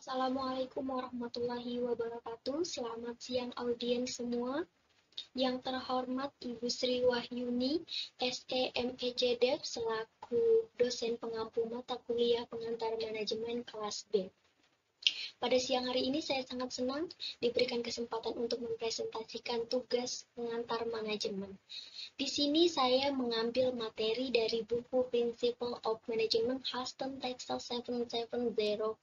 Assalamualaikum warahmatullahi wabarakatuh. Selamat siang audiens semua. Yang terhormat Ibu Sri Wahyuni, SEMEJ Dev selaku dosen pengampu mata kuliah pengantar manajemen kelas B. Pada siang hari ini saya sangat senang diberikan kesempatan untuk mempresentasikan tugas pengantar manajemen. Di sini saya mengambil materi dari buku Principle of Management Huston Texel 77005.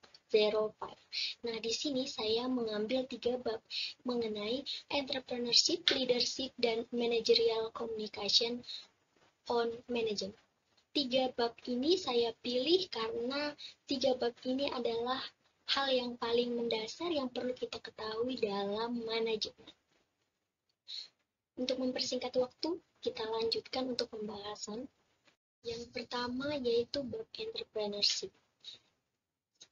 Nah, di sini saya mengambil 3 bab mengenai entrepreneurship, leadership, dan managerial communication on management. 3 bab ini saya pilih karena 3 bab ini adalah hal yang paling mendasar yang perlu kita ketahui dalam manajemen. Untuk mempersingkat waktu, kita lanjutkan untuk pembahasan. Yang pertama yaitu bab entrepreneurship.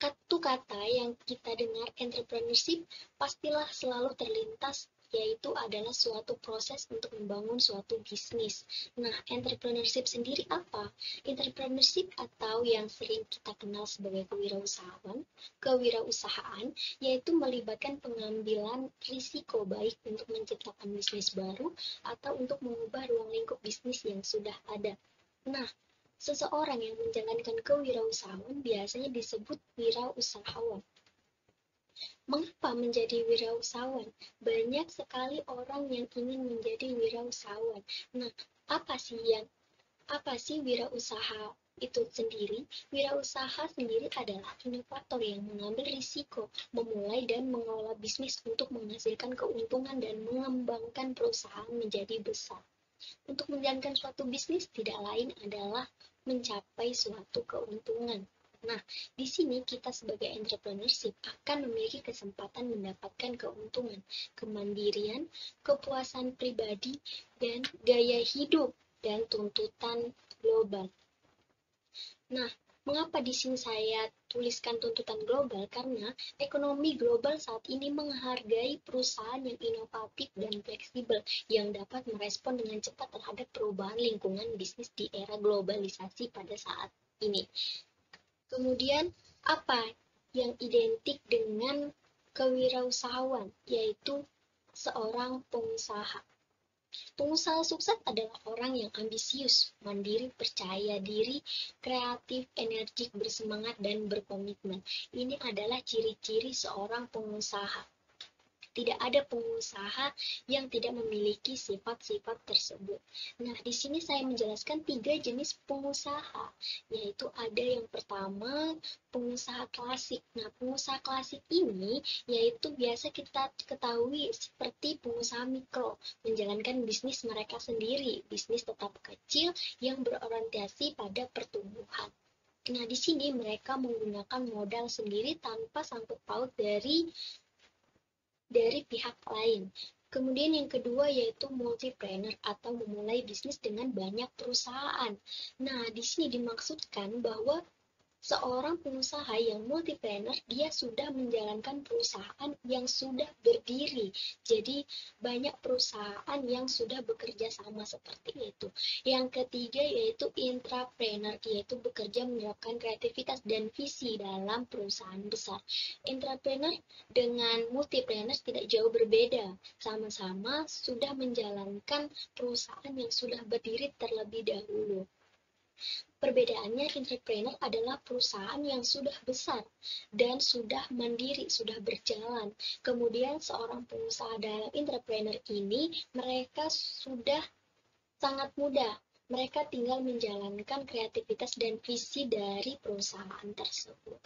Satu kata yang kita dengar entrepreneurship pastilah selalu terlintas, yaitu adalah suatu proses untuk membangun suatu bisnis. Nah, entrepreneurship sendiri apa? Entrepreneurship atau yang sering kita kenal sebagai kewirausahaan, yaitu melibatkan pengambilan risiko baik untuk menciptakan bisnis baru atau untuk mengubah ruang lingkup bisnis yang sudah ada. Nah, seseorang yang menjalankan kewirausahaan biasanya disebut wirausahawan. Mengapa menjadi wirausahawan? Banyak sekali orang yang ingin menjadi wirausahawan. Nah, apa sih wirausaha itu sendiri? Wirausaha sendiri adalah inovator yang mengambil risiko, memulai dan mengelola bisnis untuk menghasilkan keuntungan dan mengembangkan perusahaan menjadi besar. Untuk menjalankan suatu bisnis tidak lain adalah mencapai suatu keuntungan. Nah, di sini kita sebagai entrepreneurship akan memiliki kesempatan mendapatkan keuntungan, kemandirian, kepuasan pribadi, dan gaya hidup dan tuntutan global. Nah, mengapa di sini saya tuliskan tuntutan global? Karena ekonomi global saat ini menghargai perusahaan yang inovatif dan fleksibel yang dapat merespon dengan cepat terhadap perubahan lingkungan bisnis di era globalisasi pada saat ini. Kemudian, apa yang identik dengan kewirausahaan, yaitu seorang pengusaha. Pengusaha sukses adalah orang yang ambisius, mandiri, percaya diri, kreatif, energik, bersemangat, dan berkomitmen. Ini adalah ciri-ciri seorang pengusaha. Tidak ada pengusaha yang tidak memiliki sifat-sifat tersebut. Nah, di sini saya menjelaskan 3 jenis pengusaha, yaitu ada yang pertama, pengusaha klasik. Nah, pengusaha klasik ini yaitu biasa kita ketahui seperti pengusaha mikro, menjalankan bisnis mereka sendiri, bisnis tetap kecil yang berorientasi pada pertumbuhan. Nah, di sini mereka menggunakan modal sendiri tanpa sangkut paut dari pihak lain. Kemudian yang kedua yaitu multipreneur atau memulai bisnis dengan banyak perusahaan. Nah, di sini dimaksudkan bahwa seorang pengusaha yang multipreneur, dia sudah menjalankan perusahaan yang sudah berdiri. Jadi, banyak perusahaan yang sudah bekerja sama seperti itu. Yang ketiga yaitu intrapreneur, yaitu bekerja menerapkan kreativitas dan visi dalam perusahaan besar. Intrapreneur dengan multipreneur tidak jauh berbeda. Sama-sama sudah menjalankan perusahaan yang sudah berdiri terlebih dahulu. Perbedaannya, entrepreneur adalah perusahaan yang sudah besar dan sudah mandiri, sudah berjalan. Kemudian seorang pengusaha dalam entrepreneur ini, mereka sudah sangat mudah. Mereka tinggal menjalankan kreativitas dan visi dari perusahaan tersebut.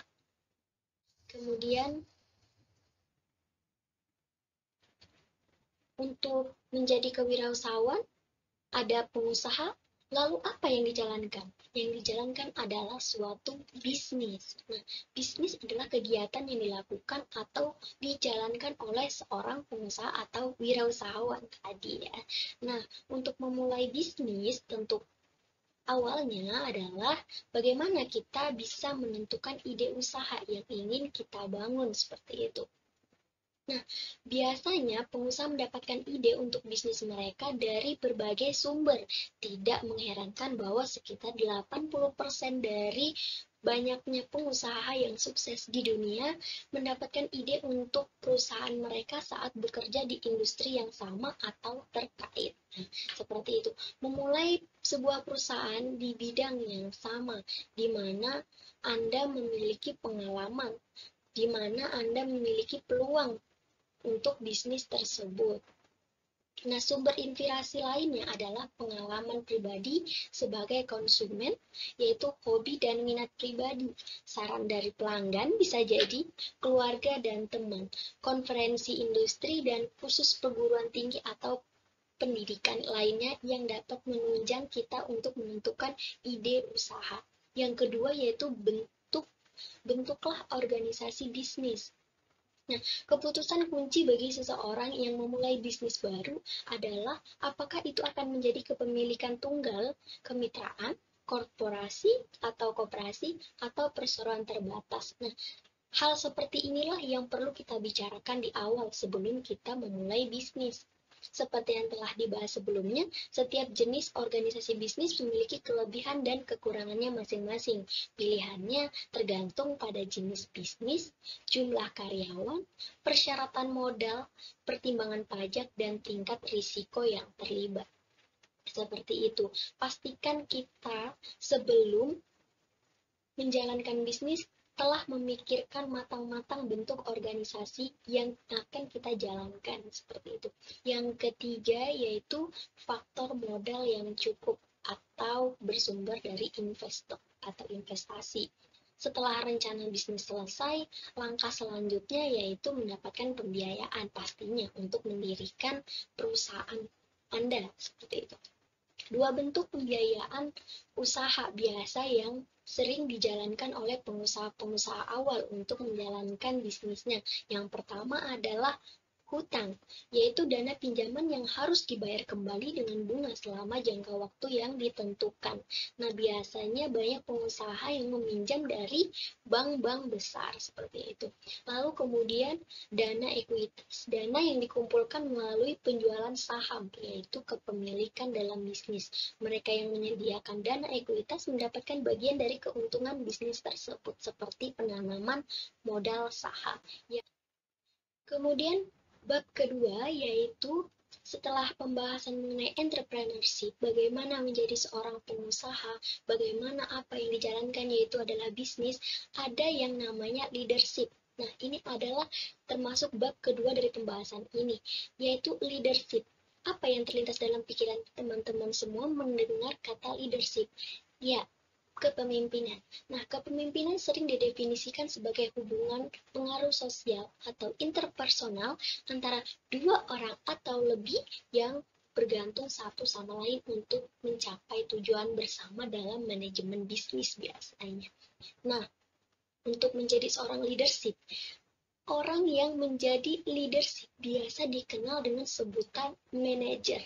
Kemudian, untuk menjadi kewirausahaan, ada pengusaha. Lalu apa yang dijalankan? Yang dijalankan adalah suatu bisnis. Nah, bisnis adalah kegiatan yang dilakukan atau dijalankan oleh seorang pengusaha atau wirausahawan tadi ya. Nah, untuk memulai bisnis tentu awalnya adalah bagaimana kita bisa menentukan ide usaha yang ingin kita bangun seperti itu. Nah, biasanya pengusaha mendapatkan ide untuk bisnis mereka dari berbagai sumber. Tidak mengherankan bahwa sekitar 80% dari banyaknya pengusaha yang sukses di dunia mendapatkan ide untuk perusahaan mereka saat bekerja di industri yang sama atau terkait. Nah, seperti itu. Memulai sebuah perusahaan di bidang yang sama, di mana Anda memiliki pengalaman, di mana Anda memiliki peluang untuk bisnis tersebut. Nah, sumber inspirasi lainnya adalah pengalaman pribadi sebagai konsumen, yaitu hobi dan minat pribadi. Saran dari pelanggan bisa jadi keluarga dan teman, konferensi industri, dan khusus perguruan tinggi atau pendidikan lainnya yang dapat menunjang kita untuk menentukan ide usaha. Yang kedua yaitu bentuklah organisasi bisnis. Nah, keputusan kunci bagi seseorang yang memulai bisnis baru adalah apakah itu akan menjadi kepemilikan tunggal, kemitraan, korporasi, atau koperasi, atau perseroan terbatas. Nah, hal seperti inilah yang perlu kita bicarakan di awal sebelum kita memulai bisnis. Seperti yang telah dibahas sebelumnya, setiap jenis organisasi bisnis memiliki kelebihan dan kekurangannya masing-masing. Pilihannya tergantung pada jenis bisnis, jumlah karyawan, persyaratan modal, pertimbangan pajak, dan tingkat risiko yang terlibat. Seperti itu. Pastikan kita sebelum menjalankan bisnis telah memikirkan matang-matang bentuk organisasi yang akan kita jalankan, seperti itu. Yang ketiga yaitu faktor modal yang cukup atau bersumber dari investor atau investasi. Setelah rencana bisnis selesai, langkah selanjutnya yaitu mendapatkan pembiayaan pastinya untuk mendirikan perusahaan Anda, seperti itu. Dua bentuk pembiayaan usaha biasa yang sering dijalankan oleh pengusaha-pengusaha awal untuk menjalankan bisnisnya. Yang pertama adalah hutang, yaitu dana pinjaman yang harus dibayar kembali dengan bunga selama jangka waktu yang ditentukan. Nah, biasanya banyak pengusaha yang meminjam dari bank-bank besar seperti itu. Lalu kemudian dana ekuitas, dana yang dikumpulkan melalui penjualan saham, yaitu kepemilikan dalam bisnis. Mereka yang menyediakan dana ekuitas mendapatkan bagian dari keuntungan bisnis tersebut, seperti penanaman modal saham. Kemudian bab kedua yaitu setelah pembahasan mengenai entrepreneurship, bagaimana menjadi seorang pengusaha, bagaimana apa yang dijalankan yaitu adalah bisnis, ada yang namanya leadership. Nah, ini adalah termasuk bab kedua dari pembahasan ini, yaitu leadership. Apa yang terlintas dalam pikiran teman-teman semua mendengar kata leadership? Ya, kepemimpinan. Nah, kepemimpinan sering didefinisikan sebagai hubungan pengaruh sosial atau interpersonal antara dua orang atau lebih yang bergantung satu sama lain untuk mencapai tujuan bersama dalam manajemen bisnis biasanya. Nah, untuk menjadi seorang leadership, orang yang menjadi leadership biasa dikenal dengan sebutan manajer.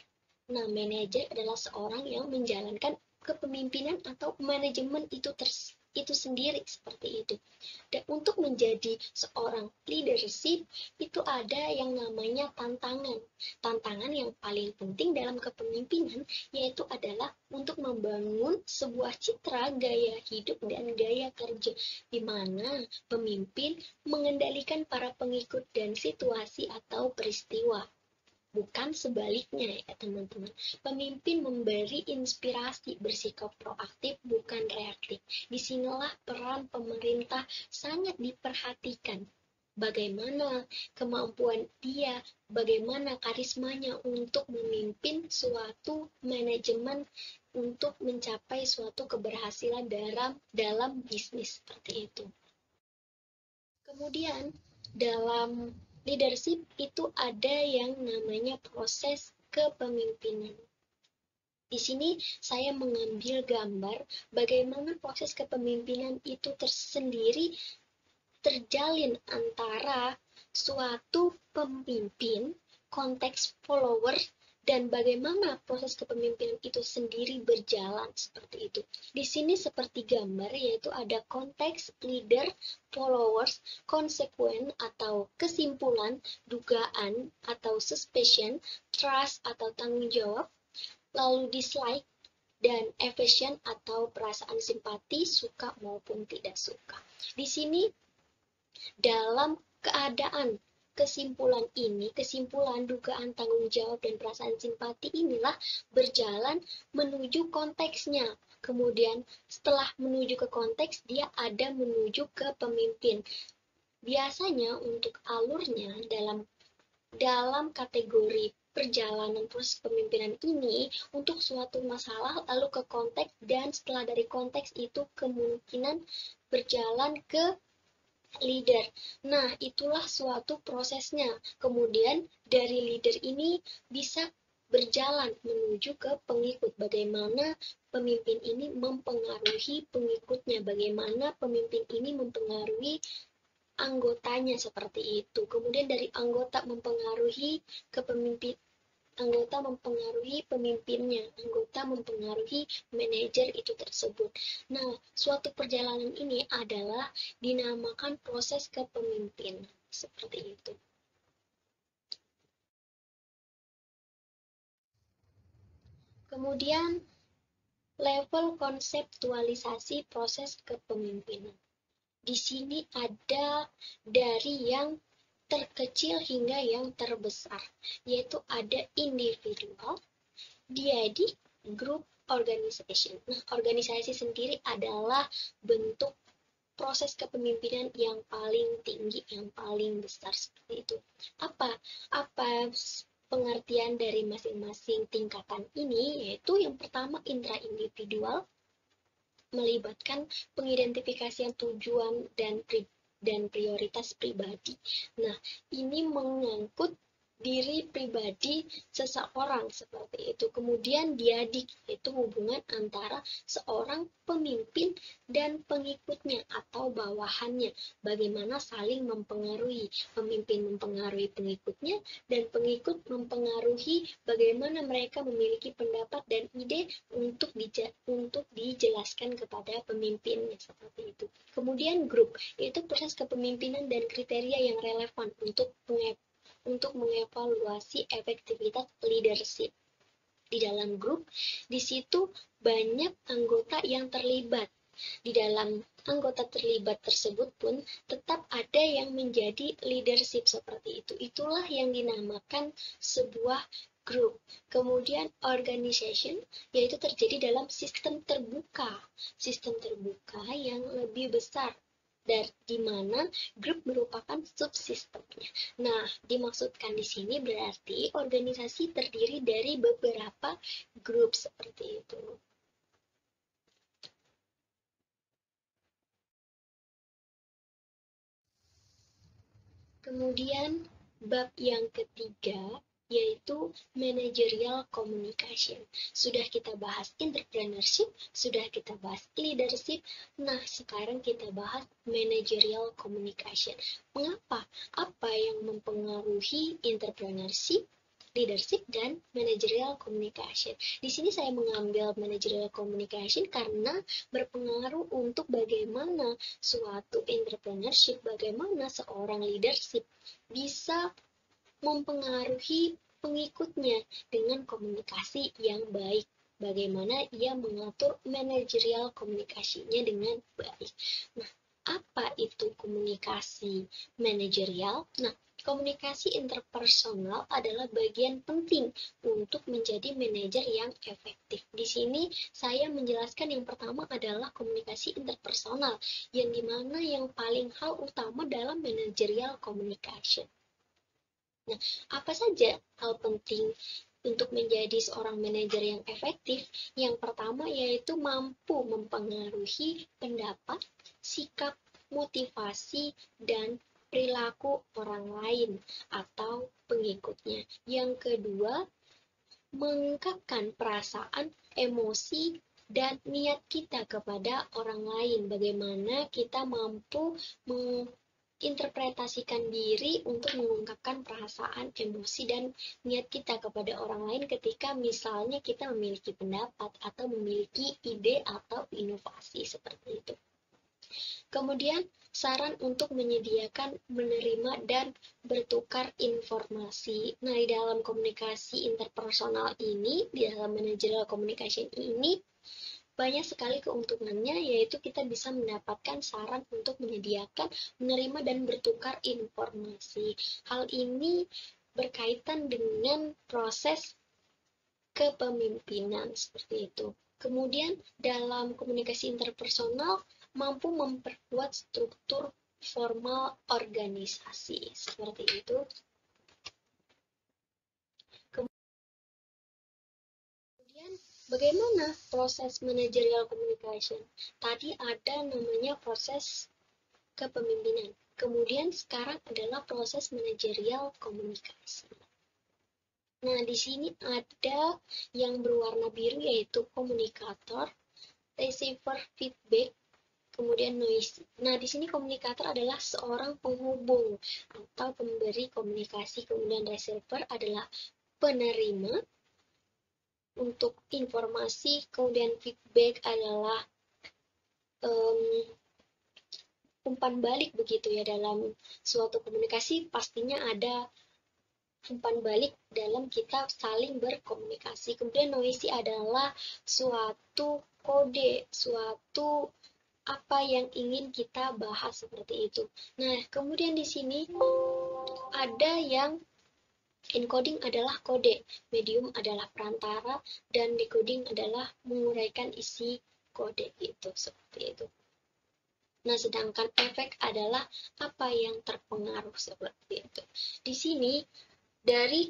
Nah, manajer adalah seorang yang menjalankan kepemimpinan atau manajemen itu sendiri, seperti itu. Dan untuk menjadi seorang leadership itu ada yang namanya tantangan. Tantangan yang paling penting dalam kepemimpinan yaitu adalah untuk membangun sebuah citra gaya hidup dan gaya kerja di mana pemimpin mengendalikan para pengikut dan situasi atau peristiwa. Bukan sebaliknya ya teman-teman. Pemimpin memberi inspirasi, bersikap proaktif bukan reaktif. Disinilah peran pemerintah sangat diperhatikan. Bagaimana kemampuan dia, bagaimana karismanya untuk memimpin suatu manajemen untuk mencapai suatu keberhasilan dalam bisnis seperti itu. Kemudian dalam leadership itu ada yang namanya proses kepemimpinan. Di sini saya mengambil gambar bagaimana proses kepemimpinan itu tersendiri terjalin antara suatu pemimpin, konteks follower, dan bagaimana proses kepemimpinan itu sendiri berjalan seperti itu. Di sini seperti gambar yaitu ada konteks, leader, followers, konsekuen atau kesimpulan, dugaan atau suspicion, trust atau tanggung jawab. Lalu di slide dan affection atau perasaan simpati, suka maupun tidak suka. Di sini dalam keadaan kesimpulan dugaan tanggung jawab dan perasaan simpati inilah berjalan menuju konteksnya. Kemudian setelah menuju ke konteks, dia ada menuju ke pemimpin. Biasanya untuk alurnya dalam kategori perjalanan proses kepemimpinan ini untuk suatu masalah lalu ke konteks, dan setelah dari konteks itu kemungkinan berjalan ke leader. Nah, itulah suatu prosesnya. Kemudian dari leader ini bisa berjalan menuju ke pengikut. Bagaimana pemimpin ini mempengaruhi pengikutnya, bagaimana pemimpin ini mempengaruhi anggotanya, seperti itu. Kemudian dari anggota mempengaruhi ke pemimpin, anggota mempengaruhi pemimpinnya, anggota mempengaruhi manajer itu tersebut. Nah, suatu perjalanan ini adalah dinamakan proses kepemimpinan, seperti itu. Kemudian, level konseptualisasi proses kepemimpinan. Di sini ada dari yang terkecil hingga yang terbesar, yaitu ada individual, diadik, group, organization. Nah, organisasi sendiri adalah bentuk proses kepemimpinan yang paling tinggi, yang paling besar, seperti itu. Apa pengertian dari masing-masing tingkatan ini? Yaitu yang pertama intra-individual, melibatkan pengidentifikasian tujuan dan prioritas pribadi. Nah, ini mengangkut diri pribadi seseorang, seperti itu. Kemudian diadik, yaitu hubungan antara seorang pemimpin dan pengikutnya atau bawahannya, bagaimana saling mempengaruhi, pemimpin mempengaruhi pengikutnya dan pengikut mempengaruhi bagaimana mereka memiliki pendapat dan ide untuk dijelaskan kepada pemimpinnya, seperti itu. Kemudian grup, yaitu proses kepemimpinan dan kriteria yang relevan untuk mengevaluasi efektivitas leadership. Di dalam grup, di situ banyak anggota yang terlibat. Di dalam anggota terlibat tersebut pun tetap ada yang menjadi leadership, seperti itu. Itulah yang dinamakan sebuah grup. Kemudian organization, yaitu terjadi dalam sistem terbuka yang lebih besar, di mana grup merupakan subsistemnya. Nah, dimaksudkan di sini berarti organisasi terdiri dari beberapa grup, seperti itu. Kemudian bab yang ketiga yaitu managerial communication. Sudah kita bahas entrepreneurship, sudah kita bahas leadership, nah sekarang kita bahas managerial communication. Mengapa? Apa yang mempengaruhi entrepreneurship, leadership, dan managerial communication? Di sini saya mengambil managerial communication karena berpengaruh untuk bagaimana suatu entrepreneurship, bagaimana seorang leadership bisa mempengaruhi pengikutnya dengan komunikasi yang baik. Bagaimana ia mengatur manajerial komunikasinya dengan baik. Nah, apa itu komunikasi manajerial? Nah, komunikasi interpersonal adalah bagian penting untuk menjadi manajer yang efektif. Di sini saya menjelaskan yang pertama adalah komunikasi interpersonal, yang dimana yang paling hal utama dalam managerial communication. Nah, apa saja hal penting untuk menjadi seorang manajer yang efektif? Yang pertama yaitu mampu mempengaruhi pendapat, sikap, motivasi, dan perilaku orang lain atau pengikutnya. Yang kedua, mengungkapkan perasaan, emosi, dan niat kita kepada orang lain. Bagaimana kita mampu interpretasikan diri untuk mengungkapkan perasaan, emosi, dan niat kita kepada orang lain ketika misalnya kita memiliki pendapat atau memiliki ide atau inovasi, seperti itu. Kemudian, saran untuk menyediakan, menerima, dan bertukar informasi. Nah, di dalam komunikasi interpersonal ini, di dalam managerial communication ini, banyak sekali keuntungannya, yaitu kita bisa mendapatkan saran untuk menyediakan, menerima, dan bertukar informasi. Hal ini berkaitan dengan proses kepemimpinan seperti itu. Kemudian dalam komunikasi interpersonal mampu memperkuat struktur formal organisasi seperti itu. Kemudian bagaimana proses managerial communication? Tadi ada namanya proses kepemimpinan. Kemudian sekarang adalah proses managerial komunikasi. Nah, di sini ada yang berwarna biru yaitu komunikator, receiver feedback, kemudian noisy. Nah, di sini komunikator adalah seorang penghubung atau pemberi komunikasi, kemudian receiver adalah penerima untuk informasi, kemudian feedback adalah umpan balik begitu ya. Dalam suatu komunikasi pastinya ada umpan balik dalam kita saling berkomunikasi. Kemudian noisy adalah suatu kode, suatu apa yang ingin kita bahas seperti itu. Nah, kemudian di sini ada yang encoding adalah kode, medium adalah perantara, dan decoding adalah menguraikan isi kode itu seperti itu. Nah, sedangkan efek adalah apa yang terpengaruh seperti itu. Di sini dari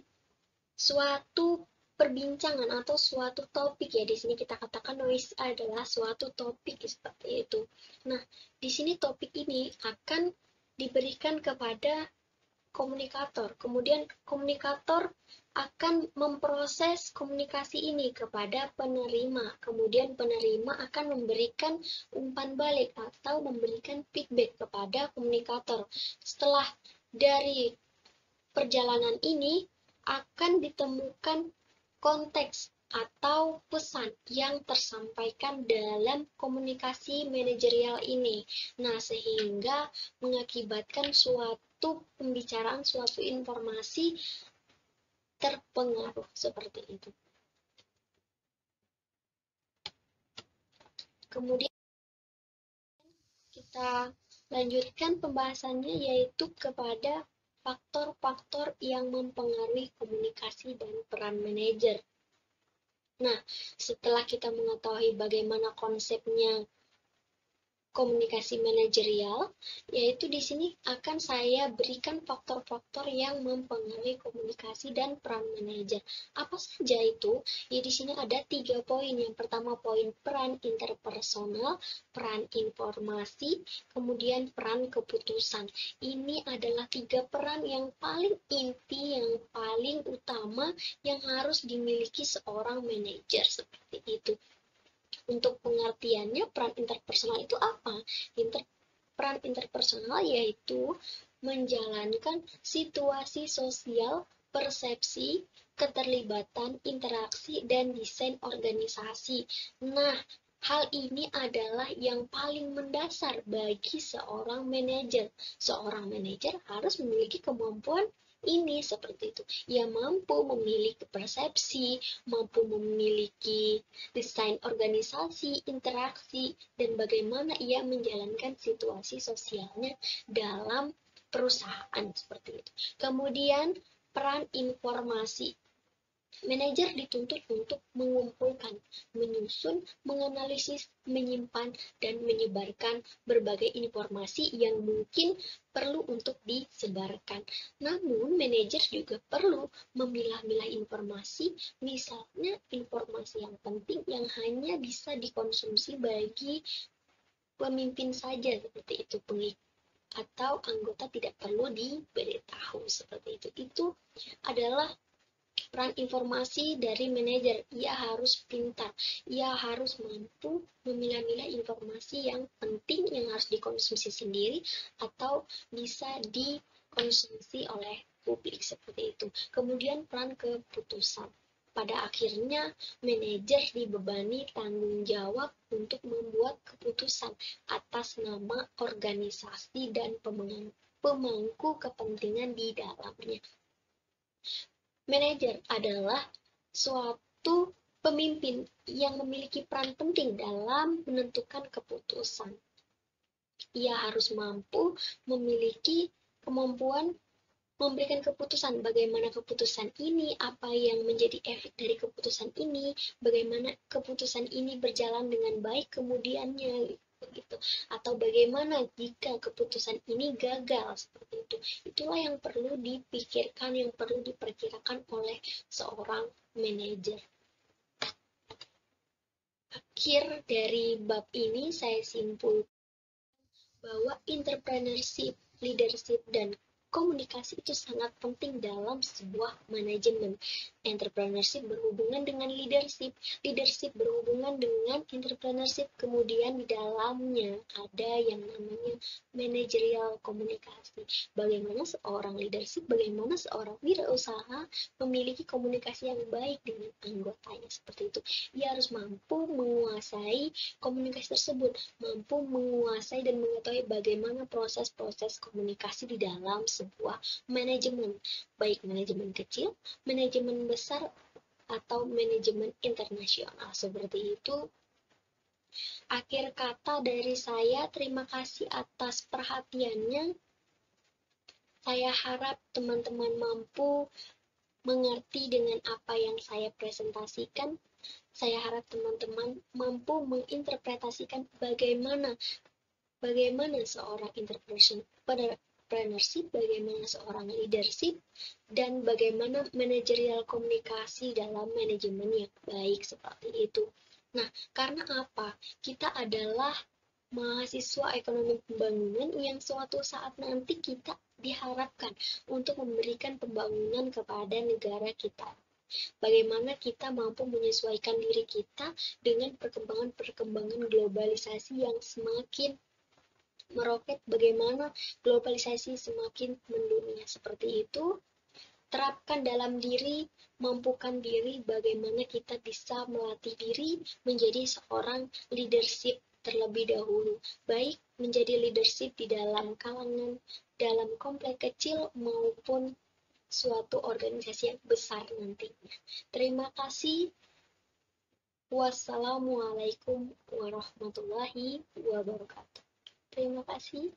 suatu perbincangan atau suatu topik ya, di sini kita katakan noise adalah suatu topik seperti itu. Nah, di sini topik ini akan diberikan kepada komunikator. Kemudian komunikator akan memproses komunikasi ini kepada penerima. Kemudian penerima akan memberikan umpan balik atau memberikan feedback kepada komunikator. Setelah dari perjalanan ini akan ditemukan konteks atau pesan yang tersampaikan dalam komunikasi manajerial ini. Nah, sehingga mengakibatkan suatu pembicaraan, suatu informasi terpengaruh seperti itu. Kemudian kita lanjutkan pembahasannya yaitu kepada faktor-faktor yang mempengaruhi komunikasi dan peran manajer. Nah, setelah kita mengetahui bagaimana konsepnya komunikasi manajerial, yaitu di sini akan saya berikan faktor-faktor yang mempengaruhi komunikasi dan peran manajer. Apa saja itu? Ya, di sini ada 3 poin. Yang pertama poin peran interpersonal, peran informasi, kemudian peran keputusan. Ini adalah 3 peran yang paling inti, yang paling utama yang harus dimiliki seorang manajer seperti itu. Untuk pengertiannya, peran interpersonal itu apa? Peran interpersonal yaitu menjalankan situasi sosial, persepsi, keterlibatan, interaksi, dan desain organisasi. Nah, hal ini adalah yang paling mendasar bagi seorang manajer. Seorang manajer harus memiliki kemampuan ini seperti itu. Ia mampu memiliki persepsi, mampu memiliki desain organisasi, interaksi, dan bagaimana ia menjalankan situasi sosialnya dalam perusahaan seperti itu. Kemudian peran informasi. Manajer dituntut untuk mengumpulkan, menyusun, menganalisis, menyimpan, dan menyebarkan berbagai informasi yang mungkin perlu untuk disebarkan. Namun, manajer juga perlu memilah-milah informasi, misalnya informasi yang penting yang hanya bisa dikonsumsi bagi pemimpin saja, seperti itu, atau anggota tidak perlu diberitahu, seperti itu. Itu adalah peran informasi dari manajer. Ia harus pintar, ia harus mampu memilah-milah informasi yang penting yang harus dikonsumsi sendiri atau bisa dikonsumsi oleh publik seperti itu. Kemudian peran keputusan. Pada akhirnya, manajer dibebani tanggung jawab untuk membuat keputusan atas nama organisasi dan pemangku kepentingan di dalamnya. Manajer adalah suatu pemimpin yang memiliki peran penting dalam menentukan keputusan. Ia harus mampu memiliki kemampuan memberikan keputusan, bagaimana keputusan ini, apa yang menjadi efek dari keputusan ini, bagaimana keputusan ini berjalan dengan baik kemudiannya, begitu, atau bagaimana jika keputusan ini gagal, seperti itu. Itulah yang perlu dipikirkan, yang perlu diperkirakan oleh seorang manajer. Akhir dari bab ini saya simpulkan bahwa entrepreneurship, leadership, dan komunikasi itu sangat penting dalam sebuah manajemen. Entrepreneurship berhubungan dengan leadership, leadership berhubungan dengan entrepreneurship, kemudian di dalamnya ada yang namanya managerial komunikasi. Bagaimana seorang leadership, bagaimana seorang wirausaha memiliki komunikasi yang baik dengan anggotanya, seperti itu. Ia harus mampu menguasai komunikasi tersebut, mampu menguasai dan mengetahui bagaimana proses-proses komunikasi di dalam sebuah manajemen, baik manajemen kecil, manajemen besar, atau manajemen internasional, seperti itu. Akhir kata dari saya, terima kasih atas perhatiannya. Saya harap teman-teman mampu mengerti dengan apa yang saya presentasikan. Saya harap teman-teman mampu menginterpretasikan bagaimana seorang entrepreneurship, bagaimana seorang leadership, dan bagaimana manajerial komunikasi dalam manajemen yang baik, seperti itu. Nah, karena apa? Kita adalah mahasiswa ekonomi pembangunan yang suatu saat nanti kita diharapkan untuk memberikan pembangunan kepada negara kita. Bagaimana kita mampu menyesuaikan diri kita dengan perkembangan globalisasi yang semakin meroket, bagaimana globalisasi semakin mendunia, seperti itu. Terapkan dalam diri, mampukan diri, bagaimana kita bisa melatih diri menjadi seorang leadership terlebih dahulu, baik menjadi leadership di dalam kalangan, dalam komplek kecil maupun suatu organisasi yang besar nantinya. Terima kasih. Wassalamualaikum warahmatullahi wabarakatuh. Terima kasih.